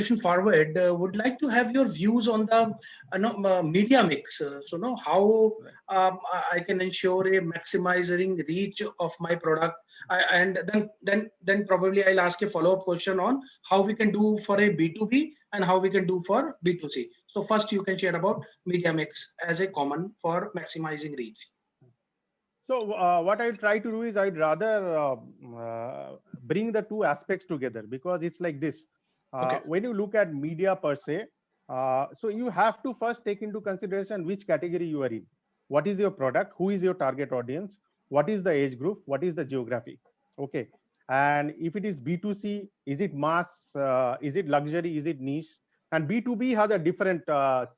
Forward, would like to have your views on the media mix. So, know how I can ensure a maximizing reach of my product, and then probably I'll ask a follow-up question on how we can do for a B2B and how we can do for B2C. So, first you can share about media mix as a common for maximizing reach. So what I try to do is I'd rather bring the two aspects together, because it's like this. Okay. When you look at media per se, so you have to first take into consideration which category you are in. What is your product? Who is your target audience? What is the age group? What is the geography? Okay. And if it is B2C, is it mass? Is it luxury? Is it niche? And B2B has a different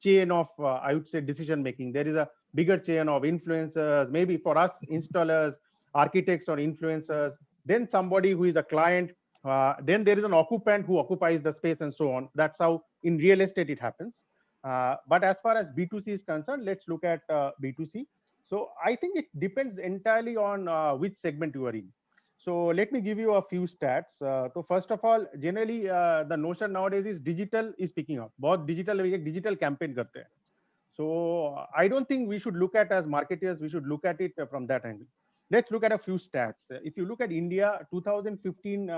chain of, I would say, decision making. There is a bigger chain of influencers, maybe for us installers, architects or influencers, then somebody who is a client, then there is an occupant who occupies the space, and so on. That's how in real estate it happens. But as far as B2C is concerned, let's look at B2C. So I think it depends entirely on which segment you are in. So let me give you a few stats. So first of all, generally the notion nowadays is digital is picking up. बहुत digital campaign करते हैं. So I don't think we should look at as marketers, we should look at it from that angle. Let's look at a few stats. If you look at India, 2015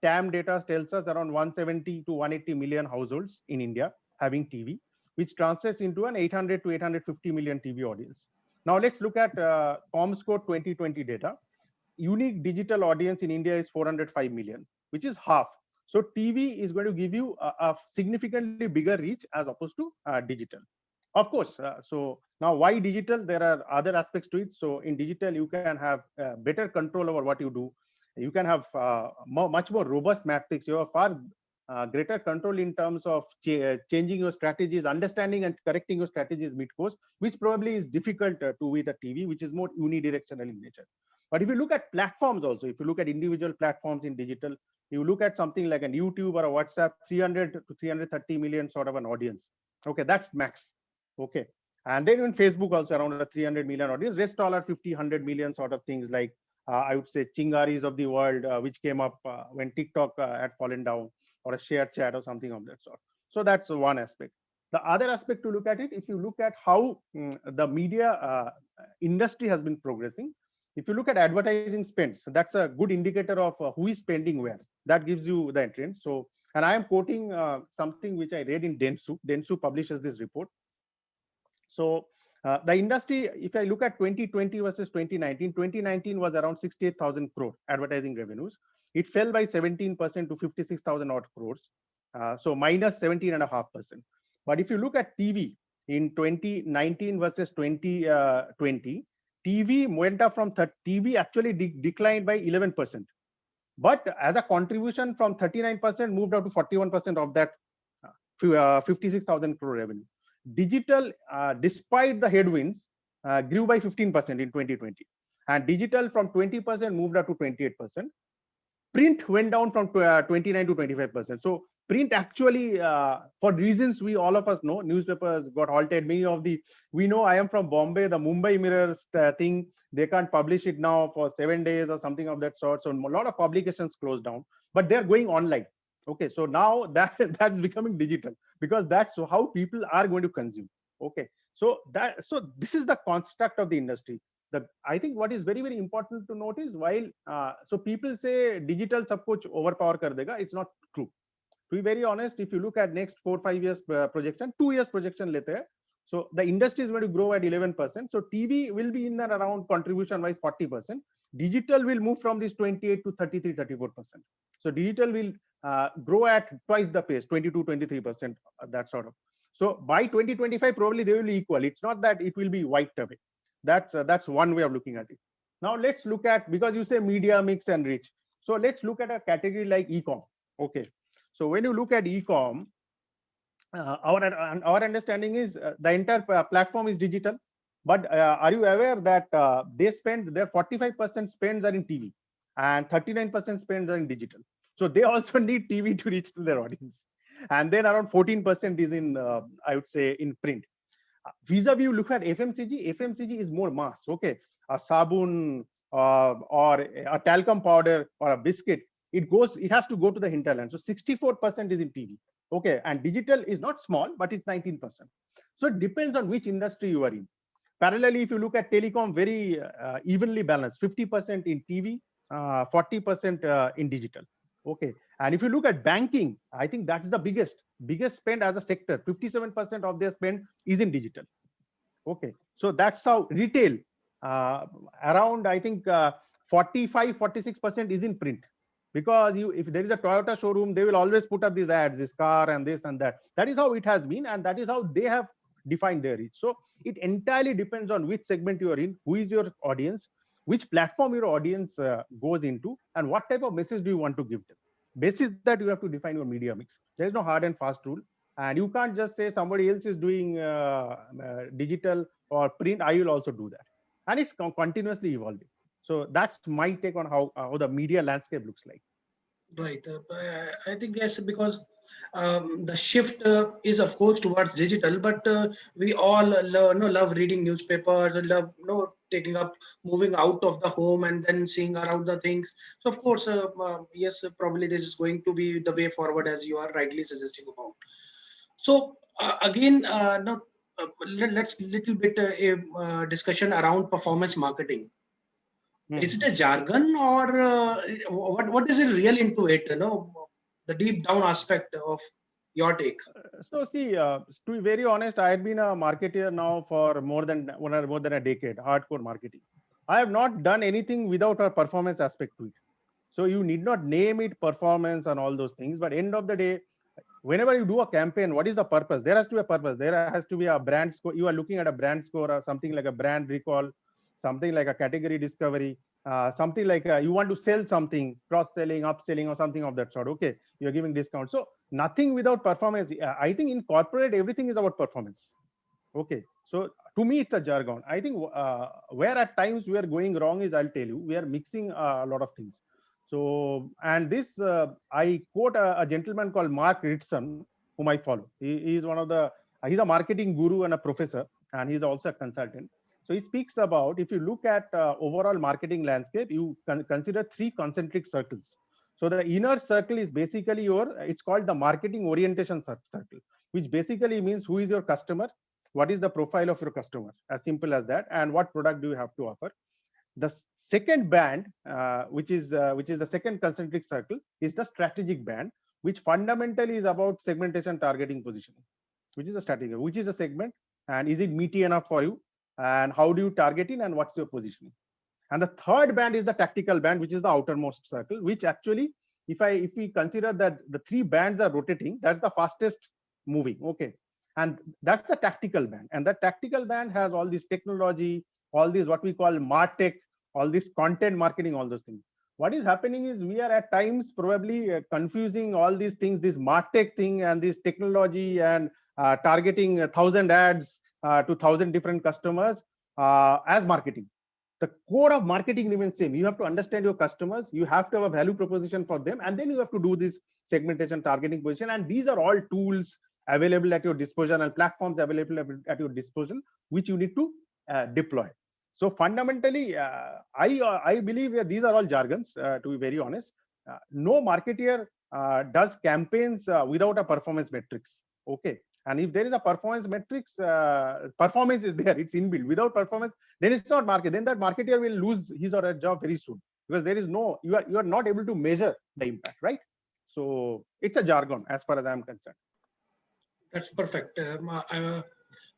TAM data tells us around 170 to 180 million households in India having TV, which translates into an 800 to 850 million TV audience. Now let's look at Comscore 2020 data. Unique digital audience in India is 405 million, which is half. So TV is going to give you a significantly bigger reach as opposed to digital. Of course. So now, why digital? There are other aspects to it. So in digital, you can have better control over what you do. You can have much more robust metrics. You have far greater control in terms of changing your strategies, understanding and correcting your strategies mid-course, which probably is difficult to with a TV, which is more unidirectional in nature. But if you look at platforms also, if you look at individual platforms in digital, you look at something like an YouTube or a WhatsApp, 300 to 330 million sort of an audience. Okay, that's max. Okay. And then in Facebook also around a 300 million audience, rest all are 50, 100 million sort of things like I would say Chingaris of the world, which came up when TikTok had fallen down, or a share chat or something of that sort. So that's one aspect. The other aspect to look at it, if you look at how the media industry has been progressing, if you look at advertising spends, so that's a good indicator of who is spending where. That gives you the entrance. So, and I am quoting something which I read in Dentsu. Dentsu publishes this report. So the industry, if I look at 2020 versus 2019, 2019 was around 68,000 crore advertising revenues. It fell by 17% to 56,000 odd crores. So minus 17.5%. But if you look at TV in 2019 versus 2020, TV went up from TV actually declined by 11%. But as a contribution from 39% moved up to 41% of that 56,000 crore revenue. Digital, despite the headwinds, grew by 15% in 2020. And digital from 20% moved up to 28%. Print went down from 29 to 25%. So print actually, for reasons we all of us know, newspapers got halted. Many of the, we know, I am from Bombay, the Mumbai Mirrors thing, they can't publish it now for 7 days or something of that sort. So a lot of publications closed down, but they're going online. Okay, so now that's becoming digital, because that's how people are going to consume. Okay, so this is the construct of the industry. I think what is very, very important to note is, while so people say digital sab kuch overpower kar dega, it's not true. To be very honest, if you look at next 4-5 years projection, 2 years projection lete hai, so the industry is going to grow at 11%. So TV will be in and around contribution wise 40%. Digital will move from this 28 to 33, 34%. So digital will grow at twice the pace, 22, 23%, that sort of. So by 2025, probably they will be equal. It's not that it will be wiped away. That's one way of looking at it. Now let's look at, because you say media mix and reach. So let's look at a category like e-com. Okay. So when you look at e-com, our understanding is the entire platform is digital. But are you aware that they spend their 45% spends are in TV and 39% spends are in digital. So they also need TV to reach to their audience. And then around 14% is in, I would say, in print. Vis-a-vis, you look at FMCG. FMCG is more mass. Okay, a sabun or a talcum powder or a biscuit, it has to go to the hinterland. So 64% is in TV. Okay, and digital is not small, but it's 19%. So it depends on which industry you are in. Parallelly, if you look at telecom, very evenly balanced, 50% in TV, 40% in digital. Okay, and if you look at banking, I think that's the biggest spend as a sector. 57% of their spend is in digital. Okay, so that's how retail, uh, around I think 45-46% is in print, because if there is a Toyota showroom, they will always put up these ads, this car and this and that. That is how it has been, and that is how they have defined their reach. So it entirely depends on which segment you are in, who is your audience, which platform your audience goes into, and what type of message do you want to give them. Basis that you have to define your media mix. There is no hard and fast rule, and you can't just say somebody else is doing digital or print, I will also do that. And it's continuously evolving. So that's my take on how the media landscape looks like. Right. I think yes, because the shift is of course towards digital, but we all love reading newspapers, love taking up, moving out of the home and then seeing around the things. So of course, yes, probably this is going to be the way forward, as you are rightly suggesting about. So again, no, let's little bit discussion around performance marketing. Is it Mhm. a jargon, or what is it real into it? The deep down aspect of your take. So see, to be very honest, I had been a marketer now for more than a decade, hardcore marketing. I have not done anything without a performance aspect to it. So you need not name it performance and all those things, but end of the day, whenever you do a campaign, what is the purpose? There has to be a purpose. There has to be a brand score. You are looking at a brand score or something like a brand recall, something like a category discovery, something like you want to sell something, cross-selling, upselling, or something of that sort. Okay, you're giving discounts. So nothing without performance. I think in corporate, everything is about performance. Okay, so to me, it's a jargon. I think where at times we are going wrong is, I'll tell you, we are mixing a lot of things. So, and this, I quote a gentleman called Mark Ritson, whom I follow. He is one of the, he's a marketing guru and a professor, and he's also a consultant. So he speaks about, if you look at overall marketing landscape, you consider three concentric circles. So the inner circle is basically it's called the marketing orientation circle, which basically means who is your customer, what is the profile of your customer, as simple as that, and what product do you have to offer. The second band, which is the second concentric circle, is the strategic band, which fundamentally is about segmentation, targeting, positioning, which is a strategy, which is a segment, and is it meaty enough for you, and how do you target it, and what's your positioning. And the third band is the tactical band, which is the outermost circle, which actually, if we consider that the three bands are rotating, that's the fastest moving. Okay, and that's the tactical band, and that tactical band has all this technology, all these what we call martech, all this content marketing, all those things. What is happening is we are at times probably confusing all these things, this martech thing and this technology, and targeting 1,000 ads to 1,000 different customers as marketing. The core of marketing remains same. You have to understand your customers, you have to have a value proposition for them, and then you have to do this segmentation, targeting, position. And these are all tools available at your disposal and platforms available at your disposal, which you need to deploy. So fundamentally, I believe these are all jargons, to be very honest. No marketer does campaigns without a performance metrics. Okay, and if there is a performance metrics, performance is there, it's inbuilt. Without performance, then it's not market. Then that marketer will lose his or her job very soon, because there is no, you are not able to measure the impact, right? So it's a jargon as far as I'm concerned. That's perfect.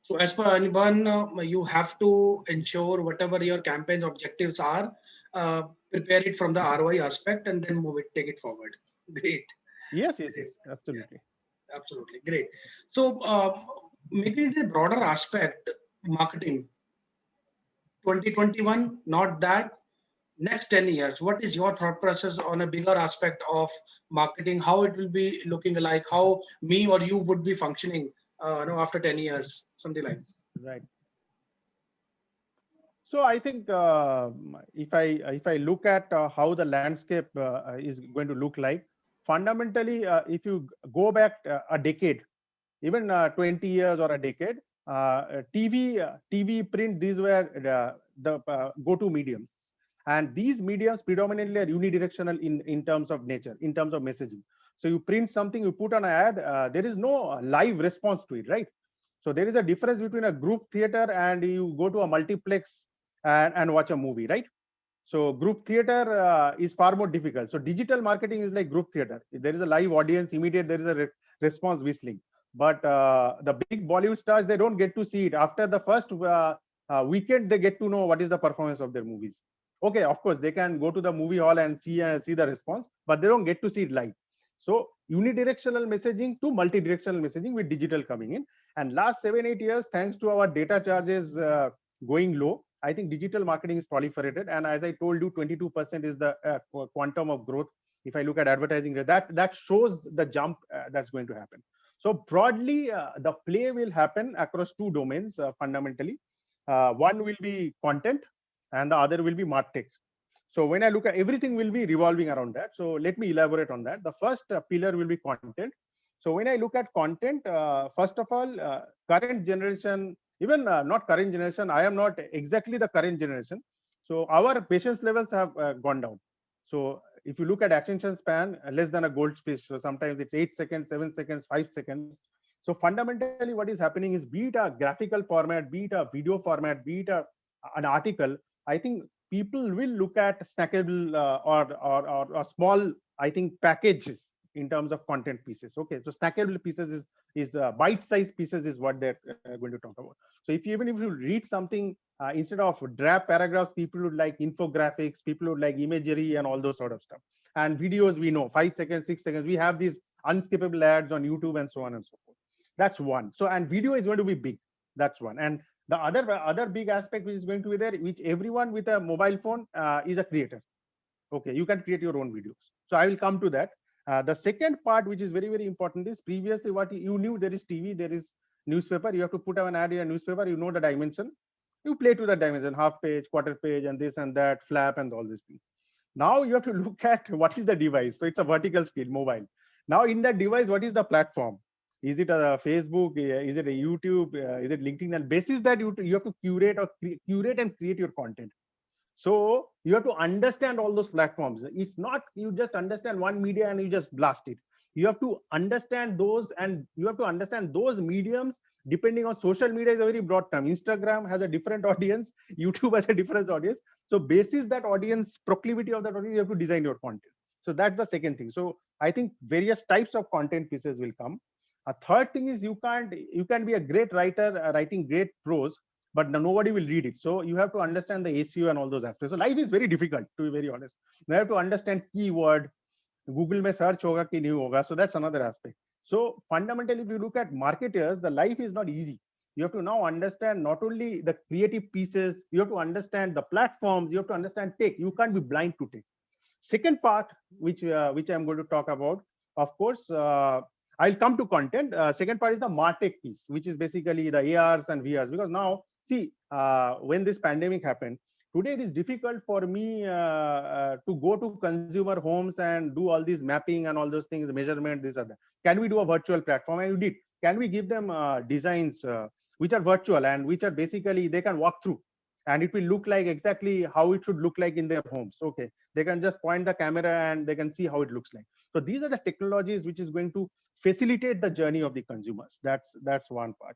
So as per anyone, you have to ensure whatever your campaign's objectives are, prepare it from the ROI aspect and then move it, take it forward. Great. Yes, yes, Great. yes, absolutely. Absolutely. Great. So making it a broader aspect, marketing, 2021, not that, next 10 years, what is your thought process on a bigger aspect of marketing, how it will be looking like, how me or you would be functioning after 10 years, something like that. Right. So I think if I look at how the landscape is going to look like, fundamentally, if you go back a decade, even 20 years or a decade, TV, print, these were the go-to mediums. And these mediums predominantly are unidirectional in terms of nature, in terms of messaging. So you print something, you put on an ad, there is no live response to it, right? So there is a difference between a group theater and you go to a multiplex and watch a movie, right? So group theater is far more difficult. So digital marketing is like group theater. There is a live audience, immediate there is a response whistling. But the big Bollywood stars, they don't get to see it. After the first weekend, they get to know what is the performance of their movies. Okay, of course, they can go to the movie hall and see the response, but they don't get to see it live. So unidirectional messaging to multi-directional messaging with digital coming in. And last 7-8 years, thanks to our data charges going low, I think digital marketing is proliferated. And as I told you, 22% is the quantum of growth. If I look at advertising, that shows the jump that's going to happen. So broadly, the play will happen across two domains fundamentally. One will be content and the other will be martech. So when I look at everything will be revolving around that. So let me elaborate on that. The first pillar will be content. So when I look at content, first of all, current generation, even not current generation, I am not exactly the current generation. So our patience levels have gone down. So if you look at attention span, less than a goldfish, so sometimes it's 8 seconds, 7 seconds, 5 seconds. So fundamentally what is happening is, be it a graphical format, be it a video format, be it an article, I think people will look at snackable or small, I think, packages in terms of content pieces. Okay, so snackable pieces is bite-sized pieces is what they're going to talk about. So even if you read something, instead of drab paragraphs, people would like infographics, people would like imagery and all those sort of stuff. And videos, we know 5 seconds, 6 seconds, we have these unskippable ads on YouTube and so on and so forth. That's one. So, and video is going to be big. That's one. And the other big aspect which is going to be there, which everyone with a mobile phone is a creator. Okay, you can create your own videos. So I will come to that. The second part, which is very, very important, is previously what you knew, there is TV, there is newspaper. You have to put an ad in a newspaper. You know the dimension. You play to that dimension, half page, quarter page, and this and that, flap, and all these things. Now you have to look at what is the device. So it's a vertical screen, mobile. Now in that device, what is the platform? Is it a Facebook? Is it a YouTube? Is it LinkedIn? And basis that you have to curate and create your content. So you have to understand all those platforms. It's not you just understand one media and you just blast it. You have to understand those, and you have to understand those mediums. Depending on social media is a very broad term. Instagram has a different audience. YouTube has a different audience. So basis that audience, proclivity of that audience, you have to design your content. So that's the second thing. So I think various types of content pieces will come. A third thing is, you can be a great writer, writing great prose, but nobody will read it. So you have to understand the SEO and all those aspects. So life is very difficult, to be very honest. You have to understand keyword. Google mein search hoga ki nahi hoga. So that's another aspect. So fundamentally, if you look at marketers, the life is not easy. You have to now understand not only the creative pieces, you have to understand the platforms, you have to understand tech. You can't be blind to tech. Second part, which I'm going to talk about, of course, I'll come to content. Second part is the MarTech piece, which is basically the ARs and VRs. Because now, see, when this pandemic happened, today it is difficult for me to go to consumer homes and do all these mapping and all those things, measurement, this and that. Can we do a virtual platform? And you did. Can we give them designs which are virtual and which are basically they can walk through, and it will look like exactly how it should look like in their homes. Okay, they can just point the camera and they can see how it looks like. So these are the technologies which is going to facilitate the journey of the consumers. That's one part.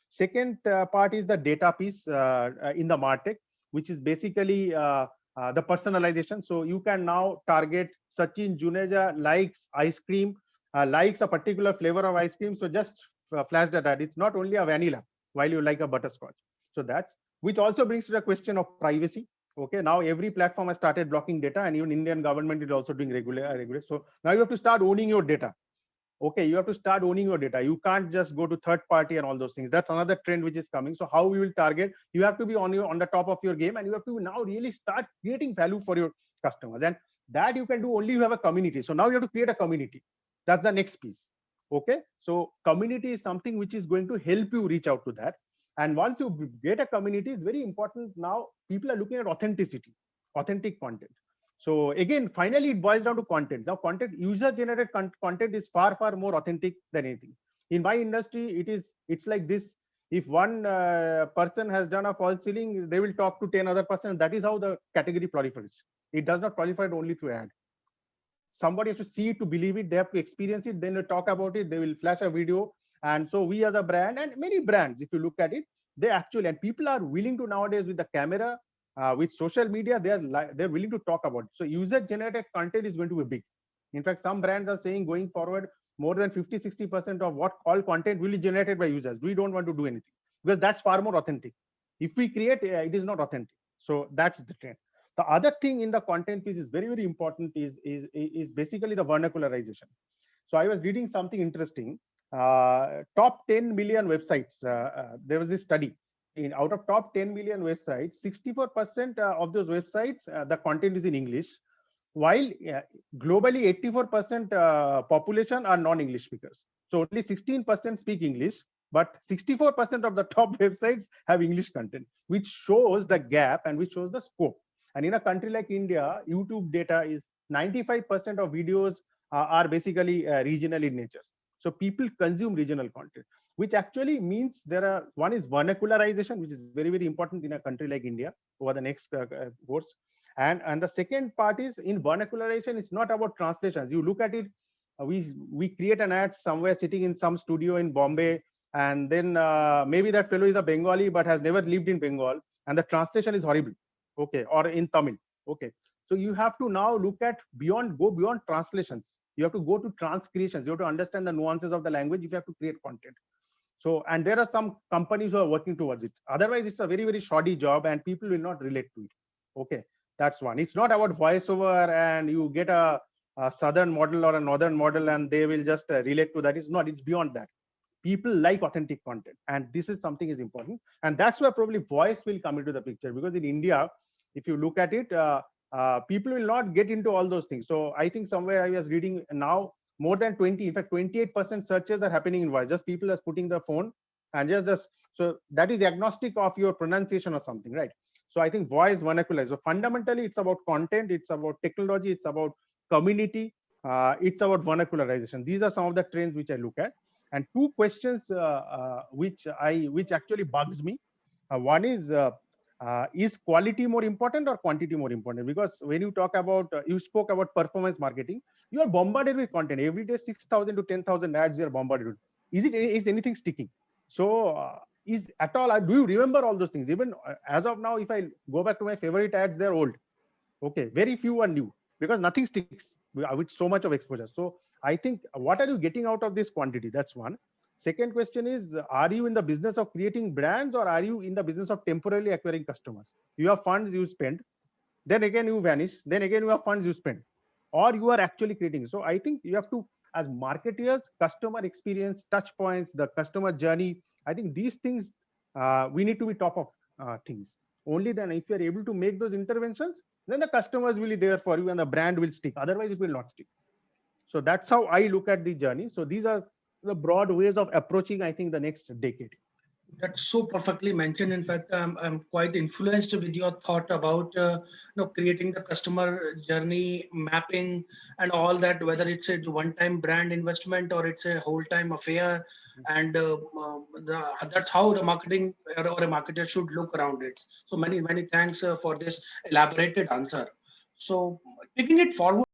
Second part is the data piece in the MarTech, which is basically the personalization. So you can now target Sachin Juneja likes ice cream, likes a particular flavor of ice cream. So just flash that ad. It's not only a vanilla while you like a butterscotch. So that's, which also brings to the question of privacy. Okay, now every platform has started blocking data, and even Indian government is also doing regular. So now you have to start owning your data. Okay, you have to start owning your data. You can't just go to third party and all those things. That's another trend which is coming. So how we will target, you have to be on the top of your game, and you have to now really start creating value for your customers. And that you can do only you have a community. So now you have to create a community. That's the next piece. Okay, so community is something which is going to help you reach out to that. And once you get a community, it's very important. Now people are looking at authenticity, authentic content. So again, finally, it boils down to content. Now, user-generated content is far, far more authentic than anything. In my industry, it's like this. If one person has done a false ceiling, they will talk to 10 other persons. That is how the category proliferates. It does not proliferate only through ad. somebody has to see it to believe it. They have to experience it. Then they talk about it. They will flash a video. And so we as a brand, and many brands, if you look at it, they actually, and people are willing to nowadays with the camera, with social media, they're willing to talk about it. So user generated content is going to be big. In fact, some brands are saying going forward, more than 50-60% of what all content will be generated by users. We don't want to do anything because that's far more authentic. If we create, it is not authentic. So that's the trend. The other thing in the content piece is very, very important is basically the vernacularization. So I was reading something interesting. Top 10 million websites. There was this study. Out of top 10 million websites, 64% of those websites, the content is in English, while globally 84% population are non-English speakers. So only 16% speak English, but 64% of the top websites have English content, which shows the gap and which shows the scope. And in a country like India, YouTube data is 95% of videos are basically regional in nature. So people consume regional content, which actually means one is vernacularization, which is very, very important in a country like India over the next course. And the second part is in vernacularization, it's not about translations. You look at it, we create an ad somewhere sitting in some studio in Bombay, and then maybe that fellow is a Bengali but has never lived in Bengal, and the translation is horrible, okay, or in Tamil, okay. So you have to now look at go beyond translations. You have to go to transcreations. You have to understand the nuances of the language if you have to create content. So, and there are some companies who are working towards it. Otherwise, it's a very, very shoddy job and people will not relate to it. Okay, that's one. It's not about voiceover and you get a southern model or a northern model and they will just relate to that. It's not, it's beyond that. People like authentic content, and this is something is important. And that's where probably voice will come into the picture, because in India, if you look at it, people will not get into all those things. So I think somewhere I was reading now, more than 20, in fact 28% searches are happening in voice. Just people are putting the phone and just so that is agnostic of your pronunciation or something, right? So I think voice vernacular. So fundamentally it's about content, it's about technology, it's about community, it's about vernacularization. These are some of the trends which I look at. And two questions which actually bugs me. One is quality more important or quantity more important? Because when you talk about, you spoke about performance marketing, you are bombarded with content every day. 6,000 to 10,000 ads you are bombarded with. Is anything sticking? So is at all, do you remember all those things? Even as of now, if I go back to my favorite ads, they're old. Okay, very few are new, because nothing sticks with so much of exposure. So I think, what are you getting out of this quantity? That's one. Second question is, are you in the business of creating brands, or are you in the business of temporarily acquiring customers? You have funds, you spend, then again you vanish, then again you have funds, you spend, or you are actually creating. So I think you have to, as marketeers, customer experience, touch points, the customer journey, I think these things we need to be top of things. Only then, if you are able to make those interventions, then the customers will be there for you and the brand will stick. Otherwise it will not stick. So that's how I look at the journey. So these are the broad ways of approaching, I think, the next decade. That's so perfectly mentioned. In fact, I'm quite influenced with your thought about creating the customer journey mapping and all that, whether it's a one-time brand investment or it's a whole-time affair, and that's how the marketing or a marketer should look around it. So many thanks for this elaborated answer. So taking it forward.